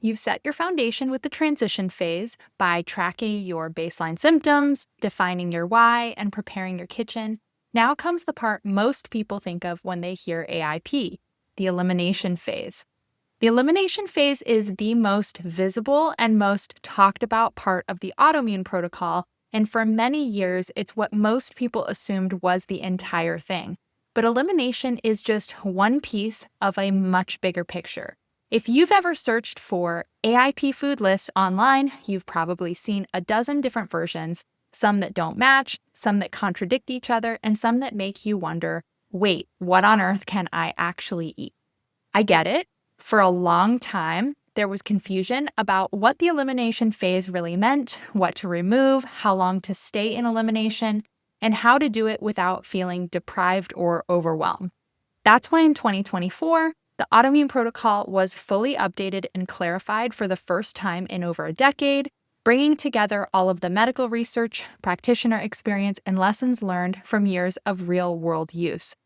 you've set your foundation with the transition phase by tracking your baseline symptoms, defining your why, and preparing your kitchen. Now comes the part most people think of when they hear AIP, the elimination phase. The elimination phase is the most visible and most talked about part of the autoimmune protocol, and for many years, it's what most people assumed was the entire thing. But elimination is just one piece of a much bigger picture. If you've ever searched for AIP food list online, you've probably seen a dozen different versions, some that don't match, some that contradict each other, and some that make you wonder, wait, what on earth can I actually eat? I get it. For a long time, there was confusion about what the elimination phase really meant, what to remove, how long to stay in elimination, and how to do it without feeling deprived or overwhelmed. That's why in 2024, the Autoimmune Protocol was fully updated and clarified for the first time in over a decade, bringing together all of the medical research, practitioner experience, and lessons learned from years of real-world use.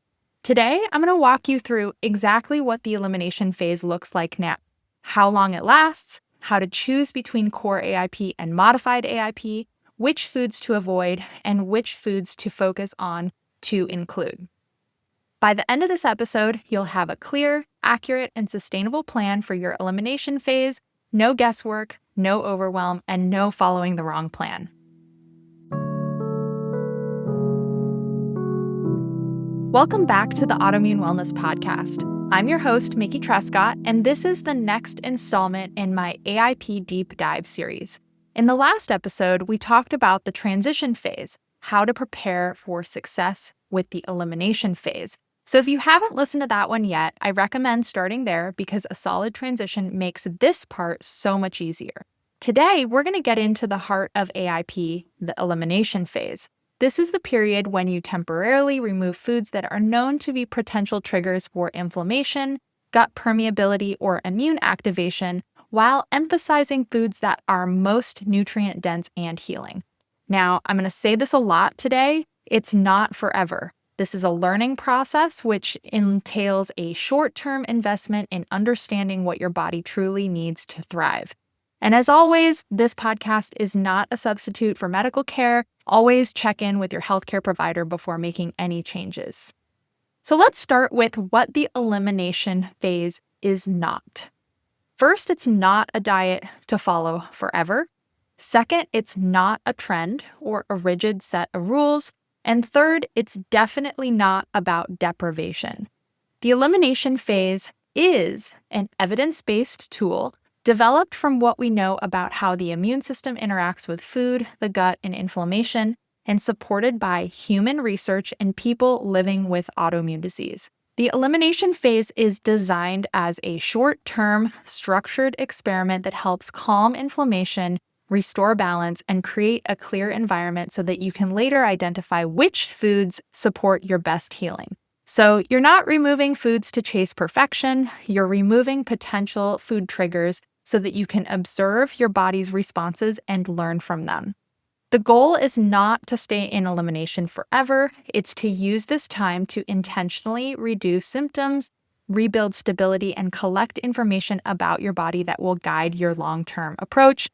Today, I'm going to walk you through exactly what the elimination phase looks like now, how long it lasts, how to choose between Core AIP and Modified AIP, which foods to avoid, and which foods to focus on to include. By the end of this episode, you'll have a clear, accurate, and sustainable plan for your elimination phase, no guesswork, no overwhelm, and no following the wrong plan. Welcome back to the Autoimmune Wellness Podcast. I'm your host, Mickey Trescott, and this is the next installment in my AIP Deep Dive series. In the last episode, we talked about the transition phase, how to prepare for success with the elimination phase. So if you haven't listened to that one yet, I recommend starting there because a solid transition makes this part so much easier. Today, we're going to get into the heart of AIP, the elimination phase. This is the period when you temporarily remove foods that are known to be potential triggers for inflammation, gut permeability, or immune activation, while emphasizing foods that are most nutrient-dense and healing. Now, I'm going to say this a lot today, it's not forever. This is a learning process which entails a short-term investment in understanding what your body truly needs to thrive. And as always, this podcast is not a substitute for medical care. Always check in with your healthcare provider before making any changes. So let's start with what the elimination phase is not. First, it's not a diet to follow forever. Second, it's not a trend or a rigid set of rules. And third, it's definitely not about deprivation. The elimination phase is an evidence-based tool developed from what we know about how the immune system interacts with food, the gut, and inflammation, and supported by human research and people living with autoimmune disease. The elimination phase is designed as a short-term, structured experiment that helps calm inflammation, restore balance, and create a clear environment so that you can later identify which foods support your best healing. So you're not removing foods to chase perfection, you're removing potential food triggers so that you can observe your body's responses and learn from them. The goal is not to stay in elimination forever, it's to use this time to intentionally reduce symptoms, rebuild stability, and collect information about your body that will guide your long-term approach.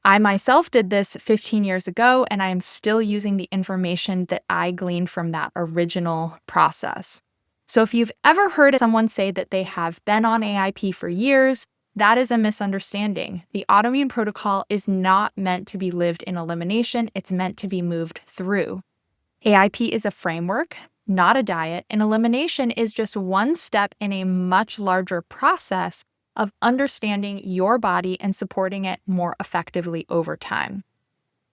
I myself did this 15 years ago, and I am still using the information that I gleaned from that original process. So if you've ever heard someone say that they have been on AIP for years, that is a misunderstanding. The Autoimmune Protocol is not meant to be lived in elimination, it's meant to be moved through. AIP is a framework, not a diet, and elimination is just one step in a much larger process of understanding your body and supporting it more effectively over time.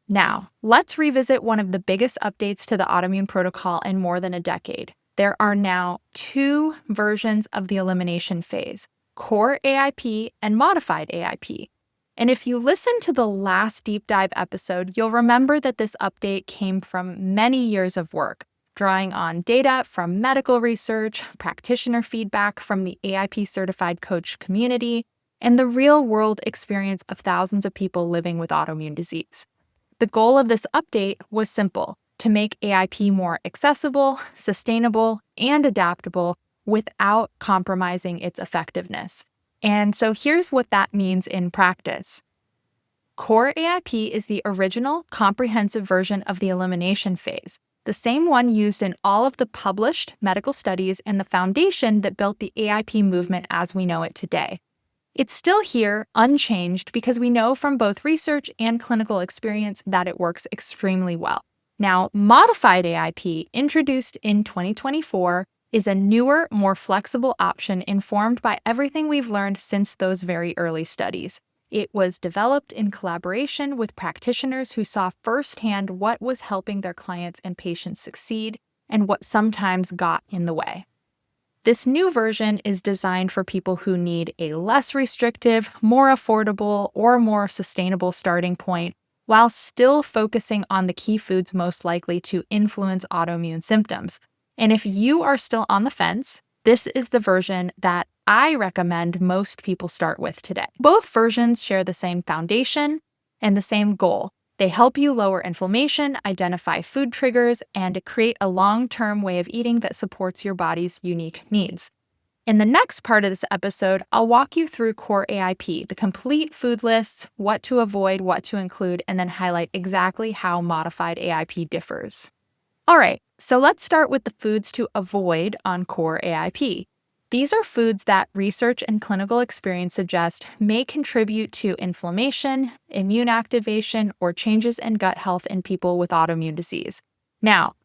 Now, let's revisit one of the biggest updates to the Autoimmune Protocol in more than a decade. There are now 2 versions of the elimination phase, Core AIP and Modified AIP. And if you listen to the last deep dive episode, you'll remember that this update came from many years of work, drawing on data from medical research, practitioner feedback from the AIP certified coach community, and the real-world experience of thousands of people living with autoimmune disease. The goal of this update was simple: to make AIP more accessible, sustainable, and adaptable without compromising its effectiveness. And so here's what that means in practice. Core AIP is the original comprehensive version of the elimination phase, the same one used in all of the published medical studies and the foundation that built the AIP movement as we know it today. It's still here, unchanged, because we know from both research and clinical experience that it works extremely well. Now, Modified AIP, introduced in 2024, is a newer, more flexible option informed by everything we've learned since those very early studies. It was developed in collaboration with practitioners who saw firsthand what was helping their clients and patients succeed and what sometimes got in the way. This new version is designed for people who need a less restrictive, more affordable, or more sustainable starting point, while still focusing on the key foods most likely to influence autoimmune symptoms. And if you are still on the fence, this is the version that I recommend most people start with today. Both versions share the same foundation and the same goal. They help you lower inflammation, identify food triggers, and create a long-term way of eating that supports your body's unique needs. In the next part of this episode, I'll walk you through Core AIP, the complete food lists, what to avoid, what to include, and then highlight exactly how Modified AIP differs. All right, so let's start with the foods to avoid on Core AIP. These are foods that research and clinical experience suggest may contribute to inflammation, immune activation, or changes in gut health in people with autoimmune disease. Now,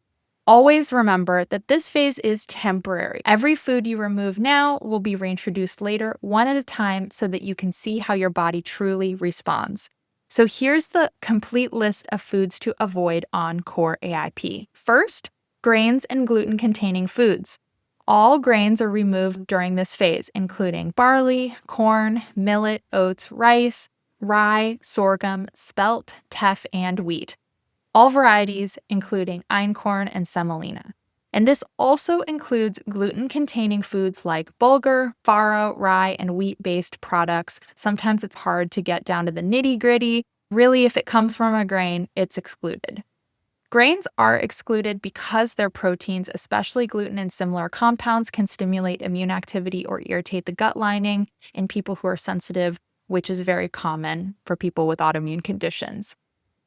always remember that this phase is temporary. Every food you remove now will be reintroduced later, one at a time, so that you can see how your body truly responds. So here's the complete list of foods to avoid on Core AIP. First, grains and gluten-containing foods. All grains are removed during this phase, including barley, corn, millet, oats, rice, rye, sorghum, spelt, teff, and wheat. All varieties, including einkorn and semolina. And this also includes gluten-containing foods like bulgur, farro, rye, and wheat-based products. Sometimes it's hard to get down to the nitty-gritty. Really, if it comes from a grain, it's excluded. Grains are excluded because their proteins, especially gluten and similar compounds, can stimulate immune activity or irritate the gut lining in people who are sensitive, which is very common for people with autoimmune conditions.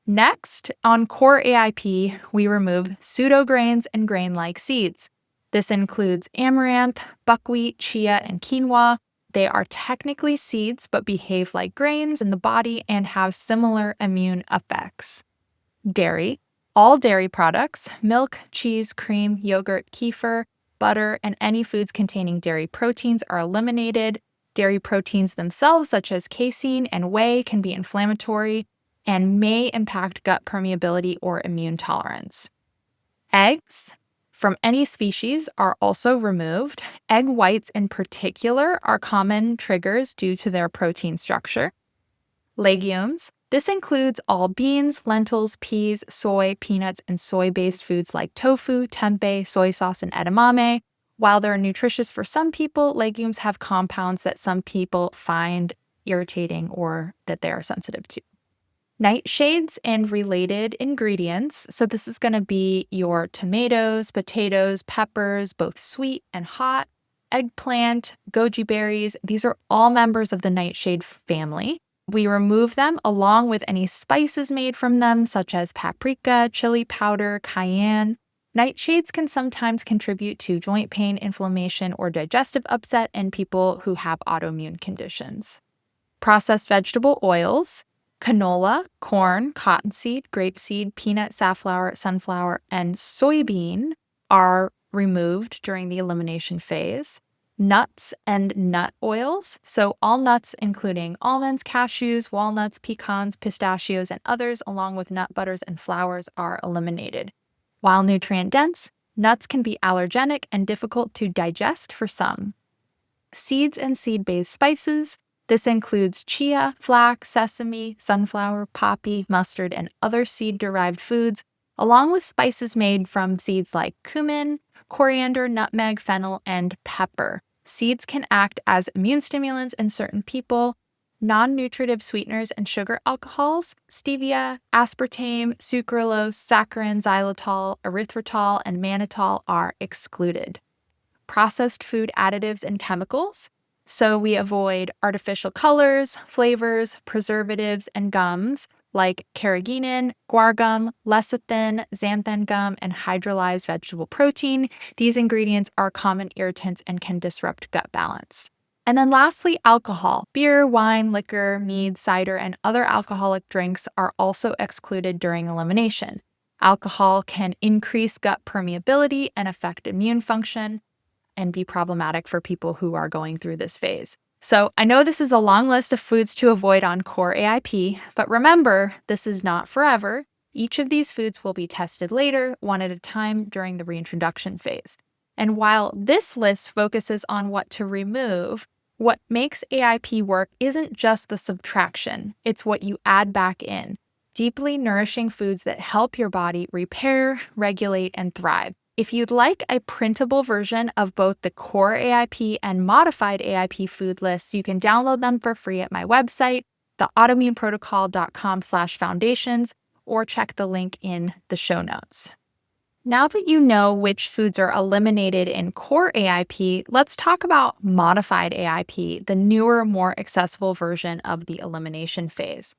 Next, on Core AIP, we remove pseudograins and grain-like seeds. This includes amaranth, buckwheat, chia, and quinoa. They are technically seeds but behave like grains in the body and have similar immune effects. Dairy. All dairy products, milk, cheese, cream, yogurt, kefir, butter, and any foods containing dairy proteins are eliminated. Dairy proteins themselves, such as casein and whey, can be inflammatory and may impact gut permeability or immune tolerance. Eggs from any species are also removed. Egg whites in particular are common triggers due to their protein structure. Legumes. This includes all beans, lentils, peas, soy, peanuts, and soy-based foods like tofu, tempeh, soy sauce, and edamame. While they're nutritious for some people, legumes have compounds that some people find irritating or that they are sensitive to. Nightshades and related ingredients. So this is going to be your tomatoes, potatoes, peppers, both sweet and hot, eggplant, goji berries. These are all members of the nightshade family. We remove them along with any spices made from them, such as paprika, chili powder, cayenne. Nightshades can sometimes contribute to joint pain, inflammation, or digestive upset in people who have autoimmune conditions. Processed vegetable oils, canola, corn, cottonseed, grapeseed, peanut, safflower, sunflower, and soybean are removed during the elimination phase. Nuts and nut oils, so all nuts including almonds, cashews, walnuts, pecans, pistachios, and others, along with nut butters and flours, are eliminated. While nutrient-dense, nuts can be allergenic and difficult to digest for some. Seeds and seed-based spices, this includes chia, flax, sesame, sunflower, poppy, mustard, and other seed-derived foods, along with spices made from seeds like cumin, coriander, nutmeg, fennel, and pepper. Seeds can act as immune stimulants in certain people. Non-nutritive sweeteners and sugar alcohols, stevia, aspartame, sucralose, saccharin, xylitol, erythritol, and mannitol are excluded. Processed food additives and chemicals, So we avoid artificial colors, flavors, preservatives, and gums like carrageenan, guar gum, lecithin, xanthan gum, and hydrolyzed vegetable protein. These ingredients are common irritants and can disrupt gut balance. And then lastly, alcohol. Beer, wine, liquor, mead, cider, and other alcoholic drinks are also excluded during elimination. Alcohol can increase gut permeability and affect immune function and be problematic for people who are going through this phase. So I know this is a long list of foods to avoid on Core AIP, but remember, this is not forever. Each of these foods will be tested later, one at a time during the reintroduction phase. And while this list focuses on what to remove, what makes AIP work isn't just the subtraction, it's what you add back in. Deeply nourishing foods that help your body repair, regulate, and thrive. If you'd like a printable version of both the Core AIP and Modified AIP food lists, you can download them for free at my website, theautoimmuneprotocol.com/foundations, or check the link in the show notes. Now that you know which foods are eliminated in Core AIP, let's talk about Modified AIP, the newer, more accessible version of the elimination phase.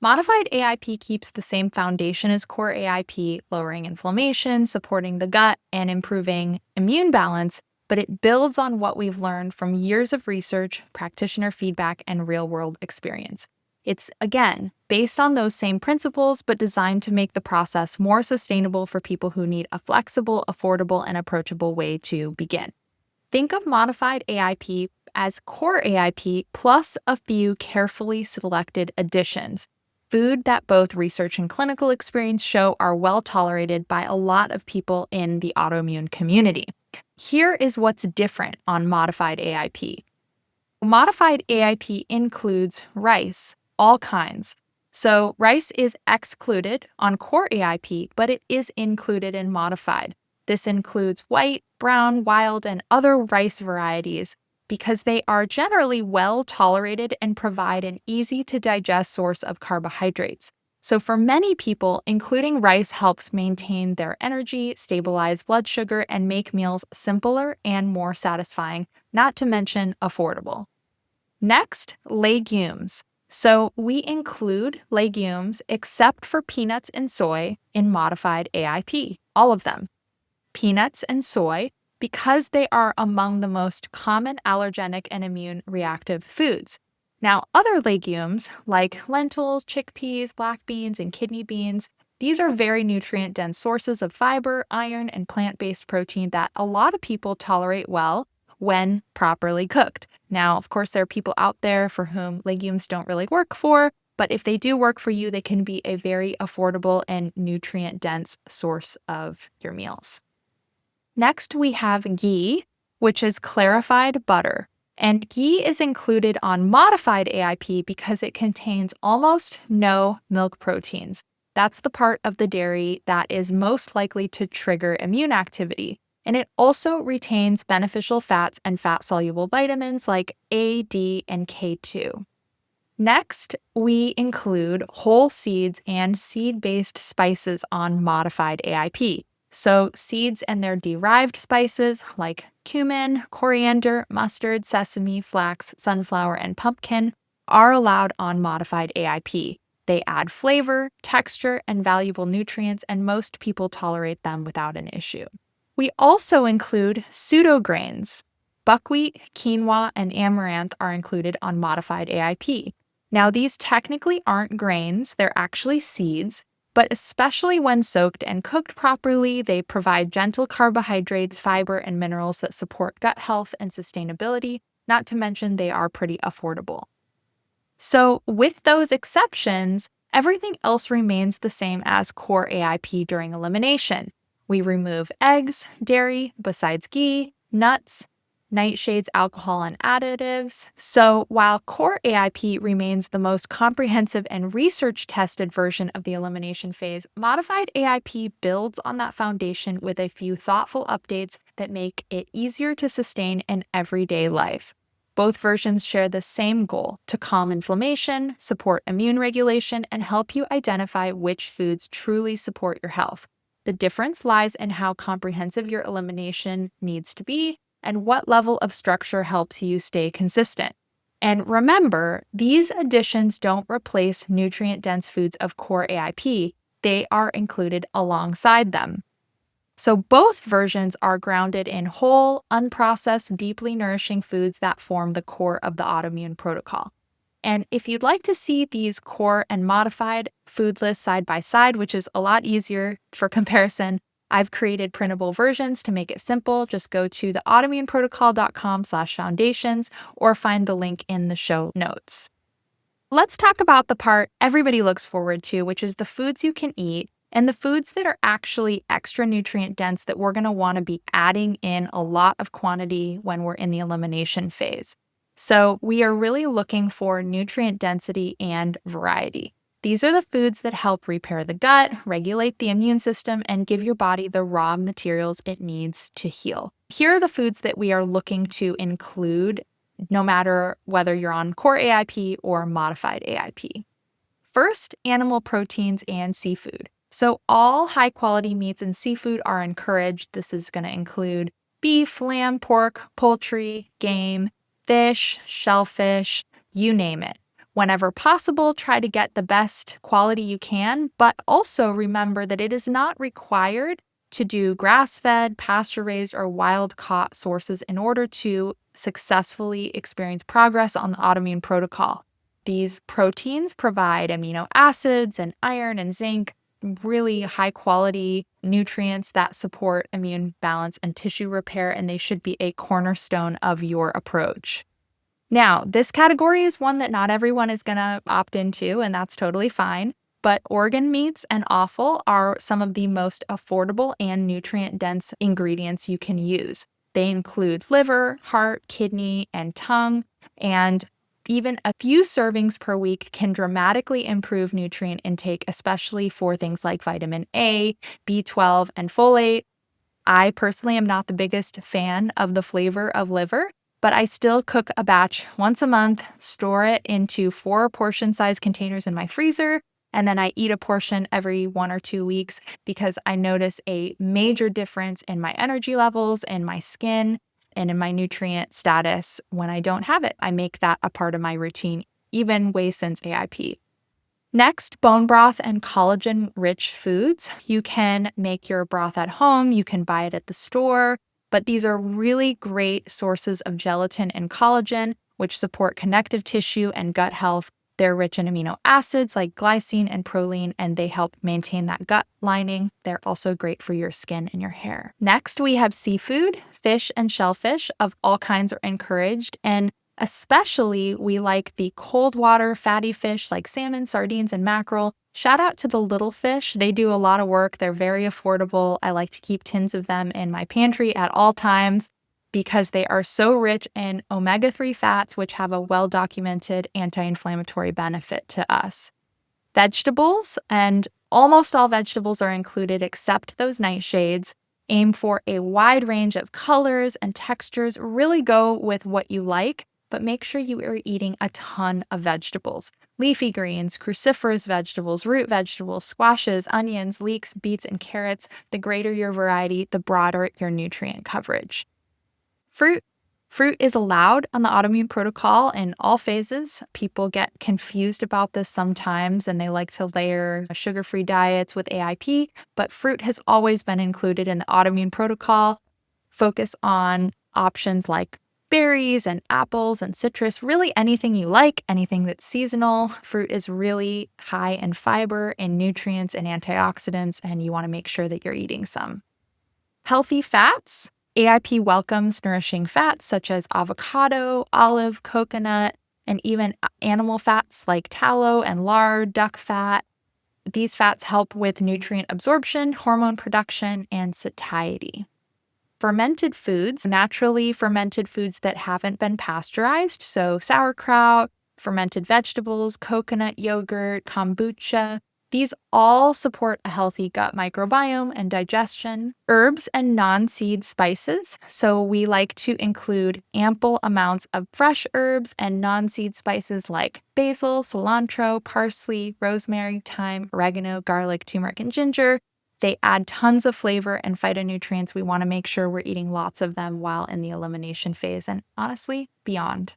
Modified AIP keeps the same foundation as Core AIP, lowering inflammation, supporting the gut, and improving immune balance, but it builds on what we've learned from years of research, practitioner feedback, and real-world experience. It's, again, based on those same principles, but designed to make the process more sustainable for people who need a flexible, affordable, and approachable way to begin. Think of Modified AIP as Core AIP plus a few carefully selected additions. Food that both research and clinical experience show are well tolerated by a lot of people in the autoimmune community. Here is what's different on Modified AIP. Modified AIP includes rice, all kinds. So rice is excluded on Core AIP, but it is included in Modified. This includes white, brown, wild, and other rice varieties because they are generally well tolerated and provide an easy-to-digest source of carbohydrates. So for many people, including rice helps maintain their energy, stabilize blood sugar, and make meals simpler and more satisfying, not to mention affordable. Next, legumes. So we include legumes except for peanuts and soy in Modified AIP, all of them. Peanuts and soy, because they are among the most common allergenic and immune reactive foods. Now, other legumes like lentils, chickpeas, black beans, and kidney beans, these are very nutrient-dense sources of fiber, iron, and plant-based protein that a lot of people tolerate well when properly cooked. Now, of course, there are people out there for whom legumes don't really work for, but if they do work for you, they can be a very affordable and nutrient-dense source of your meals. Next, we have ghee, which is clarified butter. And ghee is included on Modified AIP because it contains almost no milk proteins. That's the part of the dairy that is most likely to trigger immune activity. And it also retains beneficial fats and fat-soluble vitamins like A, D, and K2. Next, we include whole seeds and seed-based spices on Modified AIP. So seeds and their derived spices like cumin, coriander, mustard, sesame, flax, sunflower, and pumpkin are allowed on Modified AIP. They add flavor, texture, and valuable nutrients, and most people tolerate them without an issue. We also include pseudograins. Buckwheat, quinoa, and amaranth are included on Modified AIP. Now, these technically aren't grains, they're actually seeds, but especially when soaked and cooked properly, they provide gentle carbohydrates, fiber, and minerals that support gut health and sustainability, not to mention they are pretty affordable. So with those exceptions, everything else remains the same as Core AIP during elimination. We remove eggs, dairy, besides ghee, nuts, nightshades, alcohol, and additives. So while Core AIP remains the most comprehensive and research-tested version of the elimination phase, Modified AIP builds on that foundation with a few thoughtful updates that make it easier to sustain in everyday life. Both versions share the same goal: to calm inflammation, support immune regulation, and help you identify which foods truly support your health. The difference lies in how comprehensive your elimination needs to be and what level of structure helps you stay consistent. And remember, these additions don't replace nutrient-dense foods of Core AIP. They are included alongside them. So both versions are grounded in whole, unprocessed, deeply nourishing foods that form the core of the Autoimmune Protocol. And if you'd like to see these core and modified food lists side by side, which is a lot easier for comparison, I've created printable versions to make it simple. Just go to the autoimmuneprotocol.com/foundations or find the link in the show notes. Let's talk about the part everybody looks forward to, which is the foods you can eat and the foods that are actually extra nutrient dense that we're going to want to be adding in a lot of quantity when we're in the elimination phase. So we are really looking for nutrient density and variety. These are the foods that help repair the gut, regulate the immune system, and give your body the raw materials it needs to heal. Here are the foods that we are looking to include no matter whether you're on Core AIP or Modified AIP. First, animal proteins and seafood. So all high-quality meats and seafood are encouraged. This is going to include beef, lamb, pork, poultry, game, fish, shellfish, you name it. Whenever possible, try to get the best quality you can, but also remember that it is not required to do grass-fed, pasture-raised, or wild-caught sources in order to successfully experience progress on the Autoimmune Protocol. These proteins provide amino acids and iron and zinc, really high-quality nutrients that support immune balance and tissue repair, and they should be a cornerstone of your approach. Now, this category is one that not everyone is going to opt into, and that's totally fine. But organ meats and offal are some of the most affordable and nutrient-dense ingredients you can use. They include liver, heart, kidney, and tongue, and even a few servings per week can dramatically improve nutrient intake, especially for things like vitamin A, B12, and folate. I personally am not the biggest fan of the flavor of liver, but I still cook a batch once a month, store it into 4 portion-sized containers in my freezer, and then I eat a portion every 1 or 2 weeks because I notice a major difference in my energy levels, in my skin, and in my nutrient status when I don't have it. I make that a part of my routine, even way since AIP. Next, bone broth and collagen-rich foods. You can make your broth at home, you can buy it at the store, but these are really great sources of gelatin and collagen, which support connective tissue and gut health. They're rich in amino acids like glycine and proline, and they help maintain that gut lining. They're also great for your skin and your hair. Next, we have seafood. Fish and shellfish of all kinds are encouraged, and especially we like the cold water fatty fish like salmon, sardines, and mackerel. Shout out to the little fish. They do a lot of work. They're very affordable. I like to keep tins of them in my pantry at all times because they are so rich in omega-3 fats, which have a well-documented anti-inflammatory benefit to us. Vegetables, and almost all vegetables are included except those nightshades. Aim for a wide range of colors and textures. Really go with what you like, but make sure you are eating a ton of vegetables. Leafy greens, cruciferous vegetables, root vegetables, squashes, onions, leeks, beets, and carrots. The greater your variety, the broader your nutrient coverage. Fruit is allowed on the Autoimmune Protocol in all phases. People get confused about this sometimes, and they like to layer sugar-free diets with AIP, but fruit has always been included in the Autoimmune Protocol. Focus on options like berries and apples and citrus, really anything you like, anything that's seasonal. Fruit is really high in fiber and nutrients and antioxidants, and you want to make sure that you're eating some. Healthy fats. AIP welcomes nourishing fats such as avocado, olive, coconut, and even animal fats like tallow and lard, duck fat. These fats help with nutrient absorption, hormone production, and satiety. Fermented foods, naturally fermented foods that haven't been pasteurized, so sauerkraut, fermented vegetables, coconut yogurt, kombucha. These all support a healthy gut microbiome and digestion. Herbs and non-seed spices. So we like to include ample amounts of fresh herbs and non-seed spices like basil, cilantro, parsley, rosemary, thyme, oregano, garlic, turmeric, and ginger. They add tons of flavor and phytonutrients. We want to make sure we're eating lots of them while in the elimination phase and honestly, beyond.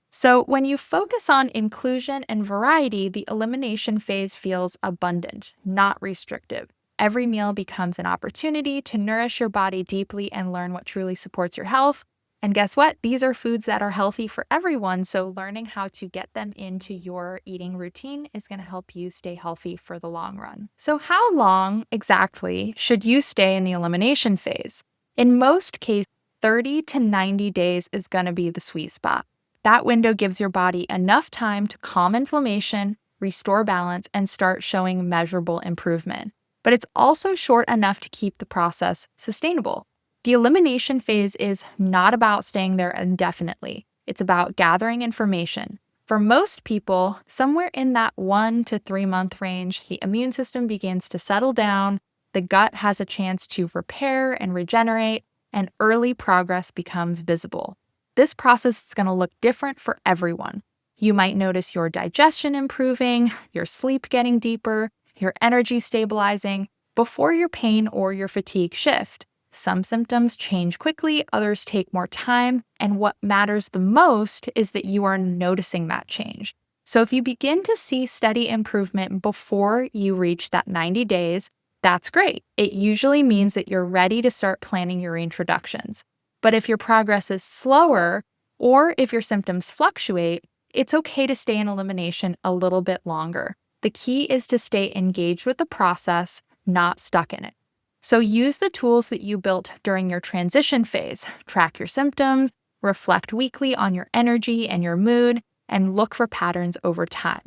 So when you focus on inclusion and variety, the elimination phase feels abundant, not restrictive. Every meal becomes an opportunity to nourish your body deeply and learn what truly supports your health. And guess what? These are foods that are healthy for everyone, so learning how to get them into your eating routine is going to help you stay healthy for the long run. So how long exactly should you stay in the elimination phase? In most cases, 30 to 90 days is going to be the sweet spot. That window gives your body enough time to calm inflammation, restore balance, and start showing measurable improvement. But it's also short enough to keep the process sustainable. The elimination phase is not about staying there indefinitely. It's about gathering information. For most people, somewhere in that 1 to 3 month range, the immune system begins to settle down, the gut has a chance to repair and regenerate, and early progress becomes visible. This process is going to look different for everyone. You might notice your digestion improving, your sleep getting deeper, your energy stabilizing before your pain or your fatigue shift. Some symptoms change quickly, others take more time, and what matters the most is that you are noticing that change. So if you begin to see steady improvement before you reach that 90 days, that's great. It usually means that you're ready to start planning your reintroductions. But if your progress is slower, or if your symptoms fluctuate, it's okay to stay in elimination a little bit longer. The key is to stay engaged with the process, not stuck in it. So use the tools that you built during your transition phase. Track your symptoms, reflect weekly on your energy and your mood, and look for patterns over time.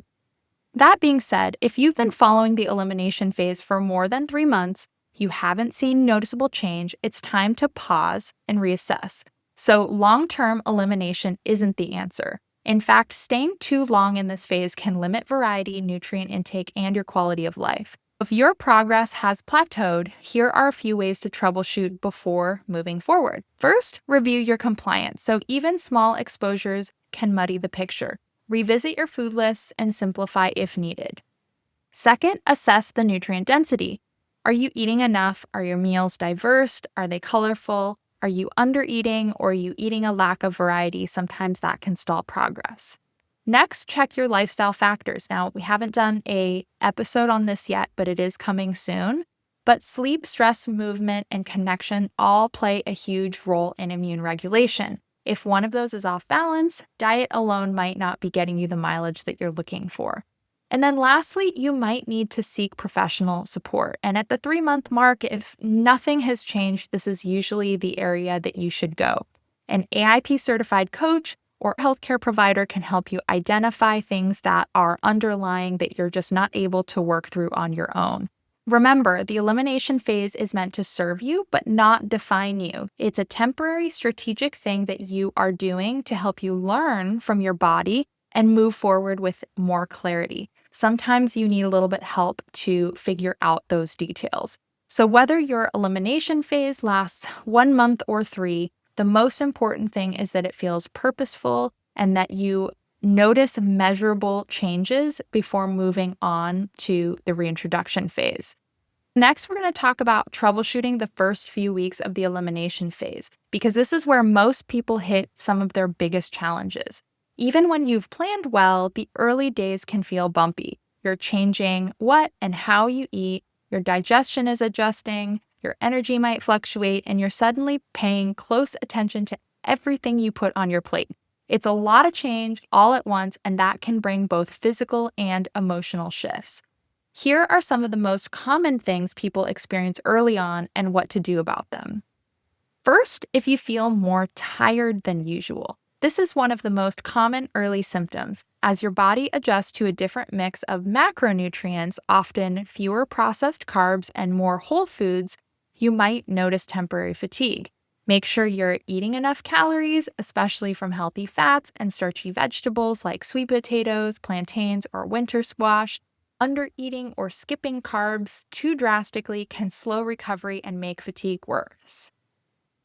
That being said, if you've been following the elimination phase for more than 3 months, you haven't seen noticeable change, it's time to pause and reassess. So long-term elimination isn't the answer. In fact, staying too long in this phase can limit variety, nutrient intake, and your quality of life. If your progress has plateaued, here are a few ways to troubleshoot before moving forward. First, review your compliance. So even small exposures can muddy the picture. Revisit your food lists and simplify if needed. Second, assess the nutrient density. Are you eating enough? Are your meals diverse? Are they colorful? Are you under-eating or are you eating a lack of variety? Sometimes that can stall progress. Next, check your lifestyle factors. Now, we haven't done an episode on this yet, but it is coming soon. But sleep, stress, movement, and connection all play a huge role in immune regulation. If one of those is off balance, diet alone might not be getting you the mileage that you're looking for. And then lastly, you might need to seek professional support. And at the 3-month mark, if nothing has changed, this is usually the area that you should go. An AIP certified coach or healthcare provider can help you identify things that are underlying that you're just not able to work through on your own. Remember, the elimination phase is meant to serve you, but not define you. It's a temporary strategic thing that you are doing to help you learn from your body and move forward with more clarity. Sometimes you need a little bit help to figure out those details. So whether your elimination phase lasts 1 month or 3, the most important thing is that it feels purposeful and that you notice measurable changes before moving on to the reintroduction phase. Next, we're going to talk about troubleshooting the first few weeks of the elimination phase, because this is where most people hit some of their biggest challenges. Even when you've planned well, the early days can feel bumpy. You're changing what and how you eat, your digestion is adjusting, your energy might fluctuate, and you're suddenly paying close attention to everything you put on your plate. It's a lot of change all at once, and that can bring both physical and emotional shifts. Here are some of the most common things people experience early on and what to do about them. First, if you feel more tired than usual. This is one of the most common early symptoms. As your body adjusts to a different mix of macronutrients, often fewer processed carbs and more whole foods, you might notice temporary fatigue. Make sure you're eating enough calories, especially from healthy fats and starchy vegetables like sweet potatoes, plantains, or winter squash. Undereating or skipping carbs too drastically can slow recovery and make fatigue worse.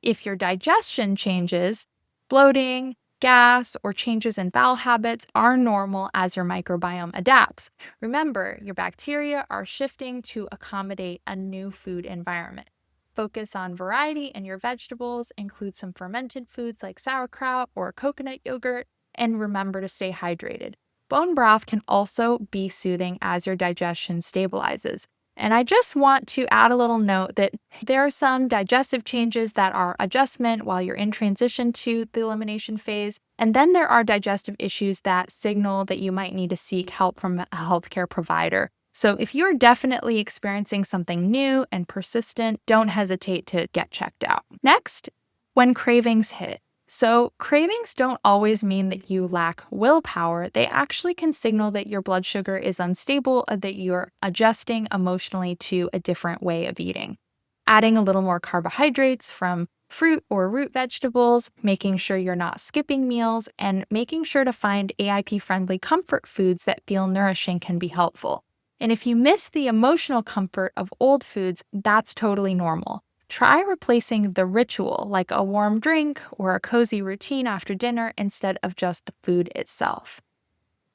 If your digestion changes, bloating, gas, or changes in bowel habits are normal as your microbiome adapts. Remember, your bacteria are shifting to accommodate a new food environment. Focus on variety in your vegetables, include some fermented foods like sauerkraut or coconut yogurt, and remember to stay hydrated. Bone broth can also be soothing as your digestion stabilizes. And I just want to add a little note that there are some digestive changes that are adjustment while you're in transition to the elimination phase. And then there are digestive issues that signal that you might need to seek help from a healthcare provider. So if you're definitely experiencing something new and persistent, don't hesitate to get checked out. Next, when cravings hit. So cravings don't always mean that you lack willpower. They actually can signal that your blood sugar is unstable or that you're adjusting emotionally to a different way of eating. Adding a little more carbohydrates from fruit or root vegetables, making sure you're not skipping meals, and making sure to find AIP-friendly comfort foods that feel nourishing can be helpful. And if you miss the emotional comfort of old foods, that's totally normal. Try replacing the ritual, like a warm drink or a cozy routine after dinner, instead of just the food itself.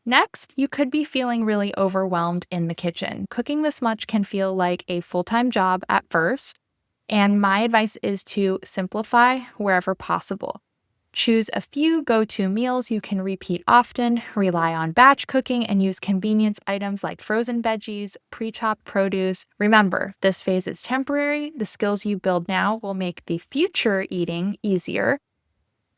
Next, you could be feeling really overwhelmed in the kitchen. Cooking this much can feel like a full-time job at first, and my advice is to simplify wherever possible. Choose a few go-to meals you can repeat often, rely on batch cooking, and use convenience items like frozen veggies, pre-chopped produce. Remember, this phase is temporary. The skills you build now will make the future eating easier.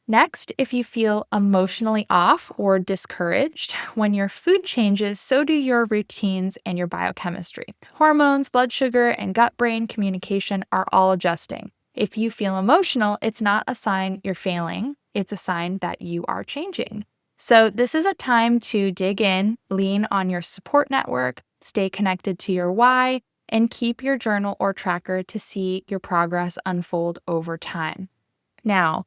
Next, if you feel emotionally off or discouraged, when your food changes, so do your routines and your biochemistry. Hormones, blood sugar, and gut-brain communication are all adjusting. If you feel emotional, it's not a sign you're failing. It's a sign that you are changing. So this is a time to dig in, lean on your support network, stay connected to your why, and keep your journal or tracker to see your progress unfold over time. Now,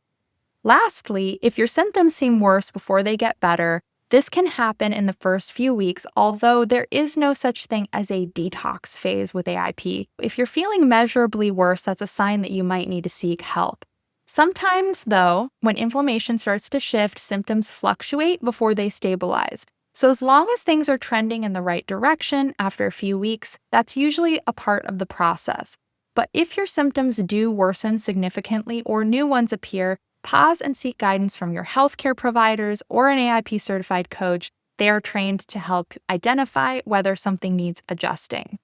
lastly, if your symptoms seem worse before they get better, this can happen in the first few weeks, although there is no such thing as a detox phase with AIP. If you're feeling measurably worse, that's a sign that you might need to seek help. Sometimes, though, when inflammation starts to shift, symptoms fluctuate before they stabilize. So as long as things are trending in the right direction after a few weeks, that's usually a part of the process. But if your symptoms do worsen significantly or new ones appear, pause and seek guidance from your healthcare providers or an AIP certified coach. They are trained to help identify whether something needs adjusting.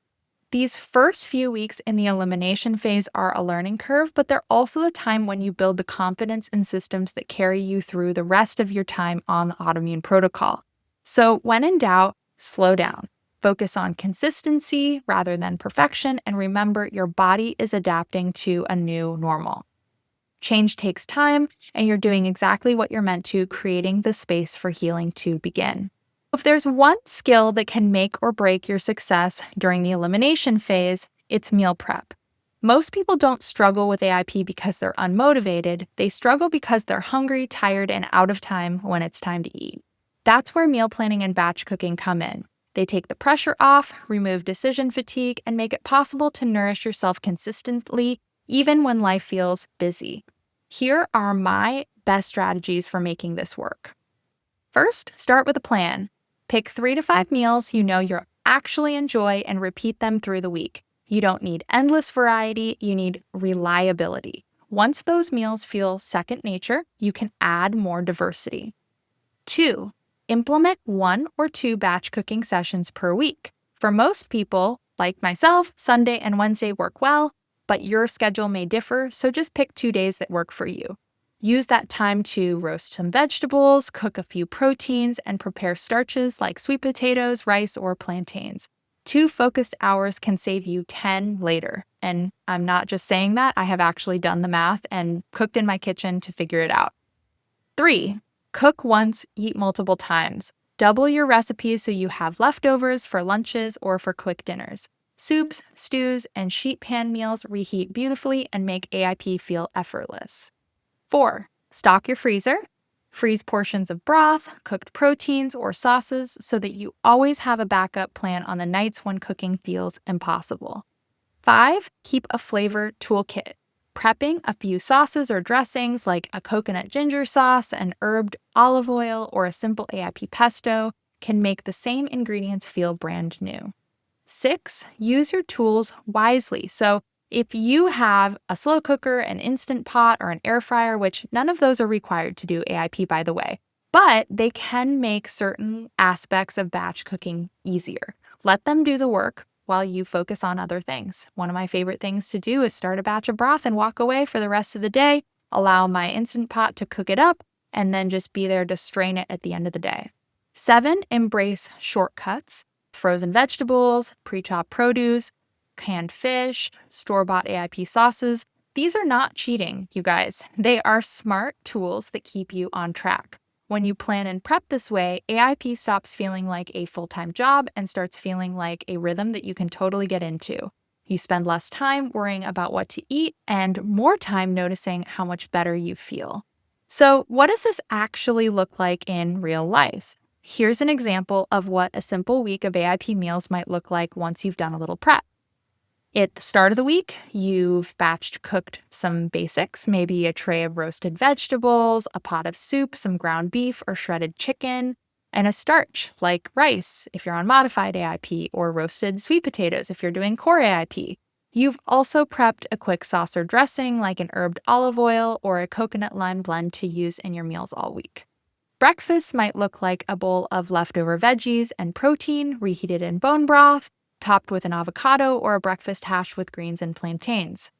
These first few weeks in the elimination phase are a learning curve, but they're also the time when you build the confidence in systems that carry you through the rest of your time on the Autoimmune Protocol. So when in doubt, slow down. Focus on consistency rather than perfection, and remember your body is adapting to a new normal. Change takes time, and you're doing exactly what you're meant to, creating the space for healing to begin. If there's one skill that can make or break your success during the elimination phase, it's meal prep. Most people don't struggle with AIP because they're unmotivated. They struggle because they're hungry, tired, and out of time when it's time to eat. That's where meal planning and batch cooking come in. They take the pressure off, remove decision fatigue, and make it possible to nourish yourself consistently, even when life feels busy. Here are my best strategies for making this work. First, start with a plan. Pick 3 to 5 meals you know you'll actually enjoy and repeat them through the week. You don't need endless variety, you need reliability. Once those meals feel second nature, you can add more diversity. 2, implement 1 or 2 batch cooking sessions per week. For most people, like myself, Sunday and Wednesday work well, but your schedule may differ, so just pick 2 days that work for you. Use that time to roast some vegetables, cook a few proteins, and prepare starches like sweet potatoes, rice, or plantains. 2 focused hours can save you 10 later. And I'm not just saying that, I have actually done the math and cooked in my kitchen to figure it out. 3, cook once, eat multiple times. Double your recipes so you have leftovers for lunches or for quick dinners. Soups, stews, and sheet pan meals reheat beautifully and make AIP feel effortless. 4, stock your freezer. Freeze portions of broth, cooked proteins, or sauces so that you always have a backup plan on the nights when cooking feels impossible. 5, keep a flavor toolkit. Prepping a few sauces or dressings like a coconut ginger sauce, an herbed olive oil, or a simple AIP pesto can make the same ingredients feel brand new. 6, use your tools wisely. So if you have a slow cooker, an instant pot, or an air fryer, which none of those are required to do AIP, by the way, but they can make certain aspects of batch cooking easier. Let them do the work while you focus on other things. One of my favorite things to do is start a batch of broth and walk away for the rest of the day, allow my instant pot to cook it up, and then just be there to strain it at the end of the day. 7, embrace shortcuts. Frozen vegetables, pre-chopped produce, canned fish, store-bought AIP sauces. These are not cheating, you guys. They are smart tools that keep you on track. When you plan and prep this way, AIP stops feeling like a full-time job and starts feeling like a rhythm that you can totally get into. You spend less time worrying about what to eat and more time noticing how much better you feel. So, what does this actually look like in real life? Here's an example of what a simple week of AIP meals might look like once you've done a little prep. At the start of the week, you've batched cooked some basics, maybe a tray of roasted vegetables, a pot of soup, some ground beef or shredded chicken, and a starch like rice if you're on Modified AIP, or roasted sweet potatoes if you're doing Core AIP. You've also prepped a quick sauce or dressing like an herbed olive oil or a coconut lime blend to use in your meals all week. Breakfast might look like a bowl of leftover veggies and protein reheated in bone broth, topped with an avocado or a breakfast hash with greens and plantains.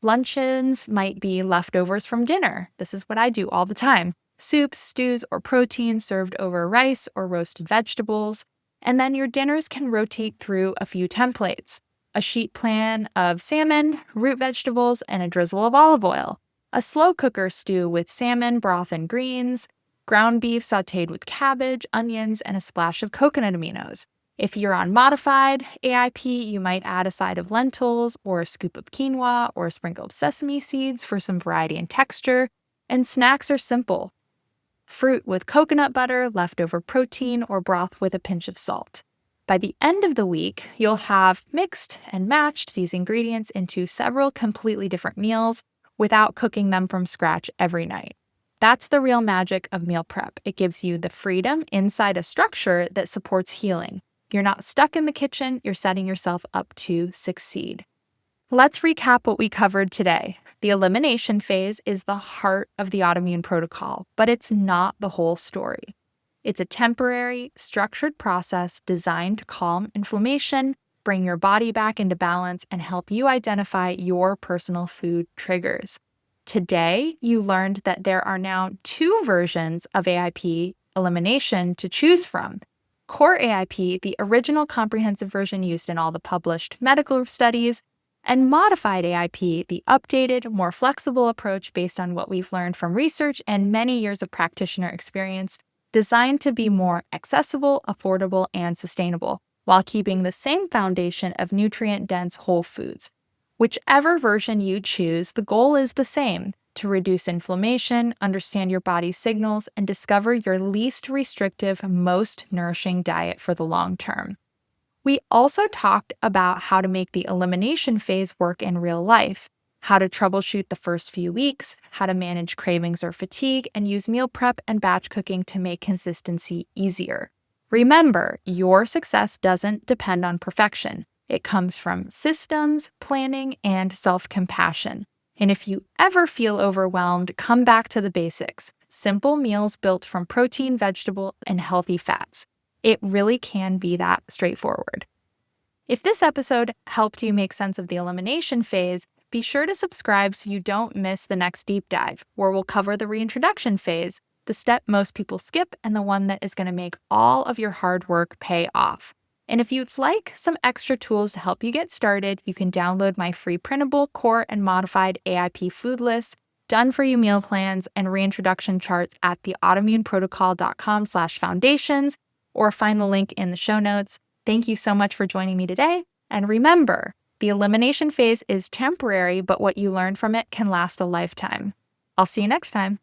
Luncheons might be leftovers from dinner. This is what I do all the time. Soups, stews, or protein served over rice or roasted vegetables. And then your dinners can rotate through a few templates. A sheet pan of salmon, root vegetables, and a drizzle of olive oil. A slow cooker stew with salmon, broth, and greens. Ground beef sautéed with cabbage, onions, and a splash of coconut aminos. If you're on Modified AIP, you might add a side of lentils or a scoop of quinoa or a sprinkle of sesame seeds for some variety and texture. And snacks are simple. Fruit with coconut butter, leftover protein, or broth with a pinch of salt. By the end of the week, you'll have mixed and matched these ingredients into several completely different meals without cooking them from scratch every night. That's the real magic of meal prep. It gives you the freedom inside a structure that supports healing. You're not stuck in the kitchen, you're setting yourself up to succeed. Let's recap what we covered today. The elimination phase is the heart of the autoimmune protocol, but it's not the whole story. It's a temporary, structured process designed to calm inflammation, bring your body back into balance, and help you identify your personal food triggers. Today, you learned that there are now 2 versions of AIP elimination to choose from. Core AIP, the original comprehensive version used in all the published medical studies, and Modified AIP, the updated, more flexible approach based on what we've learned from research and many years of practitioner experience, designed to be more accessible, affordable, and sustainable, while keeping the same foundation of nutrient-dense whole foods. Whichever version you choose, the goal is the same: to reduce inflammation, understand your body's signals, and discover your least restrictive, most nourishing diet for the long term. We also talked about how to make the elimination phase work in real life, how to troubleshoot the first few weeks, how to manage cravings or fatigue, and use meal prep and batch cooking to make consistency easier. Remember, your success doesn't depend on perfection. It comes from systems, planning, and self-compassion. And if you ever feel overwhelmed, come back to the basics. Simple meals built from protein, vegetable, and healthy fats. It really can be that straightforward. If this episode helped you make sense of the elimination phase, be sure to subscribe so you don't miss the next deep dive, where we'll cover the reintroduction phase, the step most people skip, and the one that is going to make all of your hard work pay off. And if you'd like some extra tools to help you get started, you can download my free printable Core and Modified AIP food lists, done-for-you meal plans, and reintroduction charts at the autoimmuneprotocol.com/foundations, or find the link in the show notes. Thank you so much for joining me today. And remember, the elimination phase is temporary, but what you learn from it can last a lifetime. I'll see you next time.